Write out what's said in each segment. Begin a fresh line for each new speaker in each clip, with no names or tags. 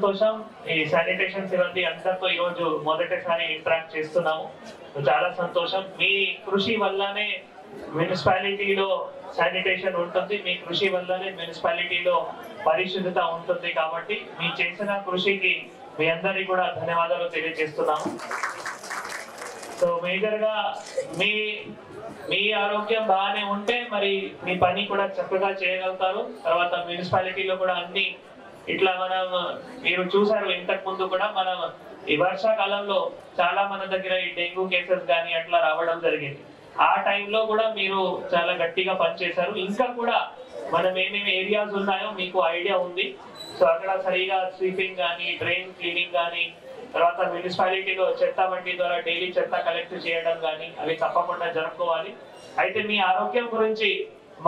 సంతోషం. ఈ శానిటేషన్ సిబ్బంది అందరితో ఈ రోజు మొదటిసారి ఇంటరాక్ట్ చేస్తున్నాము. చాలా సంతోషం. మీ కృషి వల్లనే మున్సిపాలిటీలో శానిటేషన్ ఉంటుంది, మీ కృషి వల్లనే మున్సిపాలిటీలో పరిశుభ్రత ఉంటుంది. కాబట్టి మీ చేసిన కృషికి మీ అందరికీ కూడా ధన్యవాదాలు తెలియజేస్తున్నాము. సో మేజర్ గా మీ ఆరోగ్యం బాగానే ఉంటే మరి మీ పని కూడా చక్కగా చేయగలుగుతారు. తర్వాత మున్సిపాలిటీలో కూడా అన్ని ఇట్లా మీరు చూసారు ఇంతకు ముందు కూడా మనం ఈ వర్షాకాలంలో చాలా మన దగ్గర ఈ డెంగ్యూ కేసెస్ కానీ అట్లా రావడం జరిగింది. ఆ టైంలో కూడా మీరు చాలా గట్టిగా పనిచేశారు. ఇంకా కూడా మనం ఏమేమి ఏరియాస్ ఉన్నాయో మీకు ఐడియా ఉంది. సో అక్కడ సరిగా స్వీపింగ్ కానీ, డ్రైన్ క్లీనింగ్ కానీ, తర్వాత మున్సిపాలిటీలో చెత్త బండి ద్వారా డైలీ చెత్త కలెక్ట్ చేయడం కానీ అవి తప్పకుండా జరుపుకోవాలి. అయితే మీ ఆరోగ్యం గురించి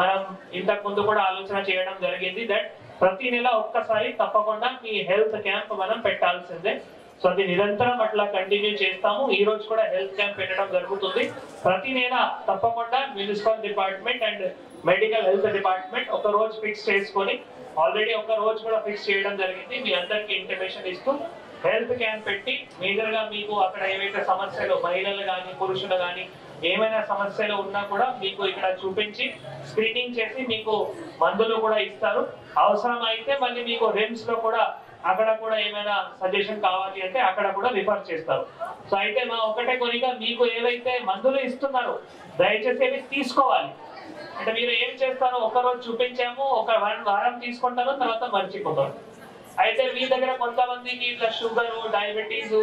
మనం ఇంతకు ముందు కూడా ఆలోచన చేయడం జరిగింది. దట్ ప్రతి నెల ఒక్కసారి తప్పకుండా మీ హెల్త్ క్యాంప్ మనం పెట్టాల్సిందే. సో అది నిరంతరం అట్లా కంటిన్యూ చేస్తాము. ఈ రోజు కూడా హెల్త్ క్యాంప్ పెట్టడం జరుగుతుంది. ప్రతి నెల తప్పకుండా municipal department and medical health department ఒక రోజు ఫిక్స్ చేసుకొని, ఆల్రెడీ ఒక రోజు కూడా ఫిక్స్ చేయడం జరిగింది. మీ అందరికి ఇంటిమేషన్ ఇస్తూ హెల్త్ క్యాంప్ పెట్టి మేజర్ గా మీకు అక్కడ ఏవైతే సమస్యలు మహిళలు కానీ పురుషులు కానీ ఏమైనా సమస్యలు ఉన్నా కూడా మీకు ఇక్కడ చూపించి స్క్రీనింగ్ చేసి మీకు మందులు కూడా ఇస్తారు. అవసరం అయితే మళ్ళీ మీకు రిమ్స్ లో కూడా అక్కడ కూడా ఏమైనా సజెషన్ కావాలి అంటే అక్కడ కూడా రిఫర్ చేస్తారు. సో అయితే మా ఒకటే కొనిగా మీకు ఏవైతే మందులు ఇస్తున్నారో దయచేసి అవి తీసుకోవాలి. అంటే మీరు ఏం చేస్తారో ఒకరోజు చూపించాము, ఒక వారం తీసుకుంటారు, తర్వాత మర్చిపోతారు. అయితే మీ దగ్గర కొంతమందికి ఇట్లా షుగర్, డయాబెటీస్,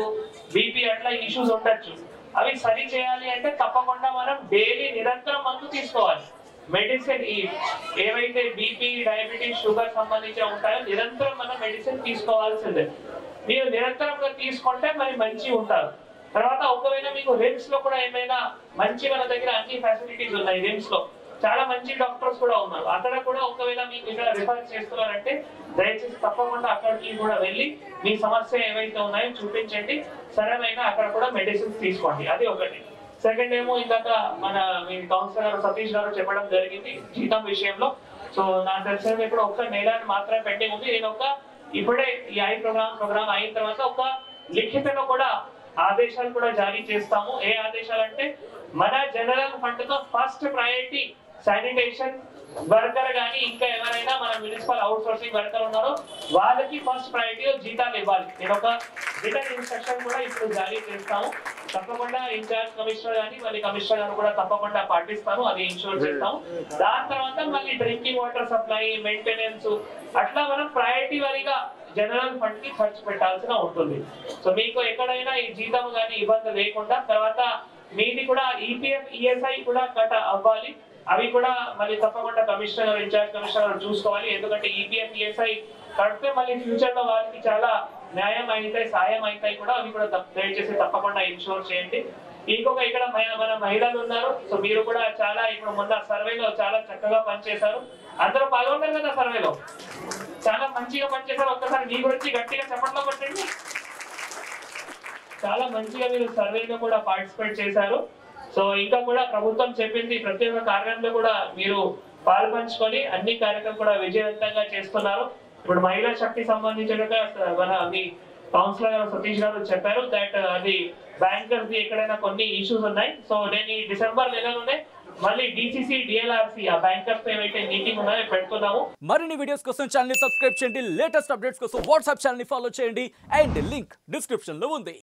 బీపీ అట్లా ఇష్యూస్ ఉండొచ్చు. అవి సరి చేయాలి అంటే తప్పకుండా మనం డైలీ నిరంతరం మందు తీసుకోవాలి. మెడిసిన్ ఏవైతే బీపీ, డయాబెటీస్, షుగర్ సంబంధించి ఉంటాయో నిరంతరం మనం మెడిసిన్ తీసుకోవాల్సిందే. మీరు నిరంతరంగా తీసుకుంటే మరి మంచి ఉంటారు. తర్వాత ఒకవేళ మీకు రిమ్స్ లో కూడా ఏమైనా మంచి మన దగ్గర అన్ని ఫెసిలిటీస్ ఉన్నాయి. రిమ్స్ లో చాలా మంచి డాక్టర్స్ కూడా ఉన్నారు. అక్కడ కూడా ఒకవేళ మీకు ఇక్కడ రిఫర్ చేస్తున్నారంటే దయచేసి తప్పకుండా అక్కడికి కూడా వెళ్ళి మీ సమస్య ఏవైతే ఉన్నాయో చూపించండి. సరైన అక్కడ కూడా మెడిసిన్స్ తీసుకోండి. అది ఒకటి. సెకండ్ ఏమో ఇందాక మన మీ కౌన్సిలర్ గారు సతీష్ గారు చెప్పడం జరిగింది జీతం విషయంలో. సో నాకు తెలిసిన ఇప్పుడు ఒక్క నెల మాత్రమే పెండింగ్ ఉంది. నేను ఇప్పుడే ఈ ప్రోగ్రామ్ అయిన తర్వాత ఒక లిఖితలో కూడా ఆదేశాలు కూడా జారీ చేస్తాము. ఏ ఆదేశాలు అంటే మన జనరల్ ఫండ్ తో ఫస్ట్ ప్రయారిటీ శానిటేషన్ వర్కర్ కానీ ఇంకా ఎవరైనా మన మున్సిపల్ అవుట్ సోర్సింగ్ వర్కర్ ఉన్నారో వాళ్ళకి ఫస్ట్ ప్రయారిటీ జీతాలు ఇవ్వాలి. నేను ఒక రిటర్న్ ఇన్స్ట్రక్షన్ కూడా ఇప్పుడు జారీ చేస్తాము. తప్పకుండా ఇన్ఛార్జ్ కమిషనర్ కానీ మళ్ళీ కమిషనర్ గారు కూడా తప్పకుండా పాటిస్తాను. అది ఇన్షూర్ చేస్తాము. దాని తర్వాత మళ్ళీ డ్రింకింగ్ వాటర్ సప్లై, మెయింటెనెన్స్ అట్లా మనం ప్రయారిటీ వారీగా జనరల్ ఫండ్ కి ఖర్చు పెట్టాల్సిన ఉంటుంది. సో మీకు ఎక్కడైనా ఈ జీతం కానీ ఇబ్బంది లేకుండా, తర్వాత మీది కూడా ఈపీఎఫ్, ఈఎస్ఐ కూడా కట్ అవ్వాలి. అవి కూడా మళ్ళీ తప్పకుండా కమిషనర్, ఇన్ఛార్జ్ కమిషనర్ చూసుకోవాలి. ఎందుకంటే ఈపీఎఫ్, ఈఎస్ఐ కడితే మళ్ళీ ఫ్యూచర్ లో వాళ్ళకి చాలా న్యాయం అవుతాయి, సాయం అవుతాయి కూడా. అవి కూడా దయచేసి తప్పకుండా ఇన్షూర్ చేయండి. ఇంకొక ఇక్కడ మన మహిళలు ఉన్నారు. సో మీరు కూడా చాలా ఇప్పుడు మొన్న సర్వేలో చాలా చక్కగా పనిచేశారు. అందరూ పాల్గొన్నారు కదా సర్వేలో, చాలా మంచిగా పనిచేశారు. ఒక్కసారి మీ గురించి గట్టిగా చెప్పట్లో కొట్టండి. చాలా మంచిగా మీరు సర్వేలో కూడా పార్టిసిపేట్ చేశారు. సో ఇంకా కూడా ప్రభుత్వం చెప్పింది ప్రతి ఒక్క కార్యంలో కూడా మీరు పాల్పంచుకొని అన్ని కార్యక్రమం కూడా విజయవంతంగా చేస్తున్నారు. ఇప్పుడు మహిళా శక్తి సంబంధించిన మన మీ కౌన్సిలర్ గారు సతీష్ గారు చెప్పారు దట్ అది బ్యాంకర్స్ ఎక్కడైనా కొన్ని ఇష్యూస్ ఉన్నాయి. సో నేను ఈ డిసెంబర్ నెలలోనే మళ్ళీ డిసిసి, డిఎల్ఆర్సి ఆ బ్యాంకర్స్ ఏవైతే మీటింగ్ ఉన్నాయో పెడుతున్నాము.
మరిన్ని వీడియోస్ కోసం ఛానల్ ని సబ్స్క్రైబ్ చేయండి. లేటెస్ట్ అప్డేట్స్ కోసం వాట్సాప్ ఛానల్ ని ఫాలో చేయండి. అండ్ లింక్ డిస్క్రిప్షన్ లో ఉంది.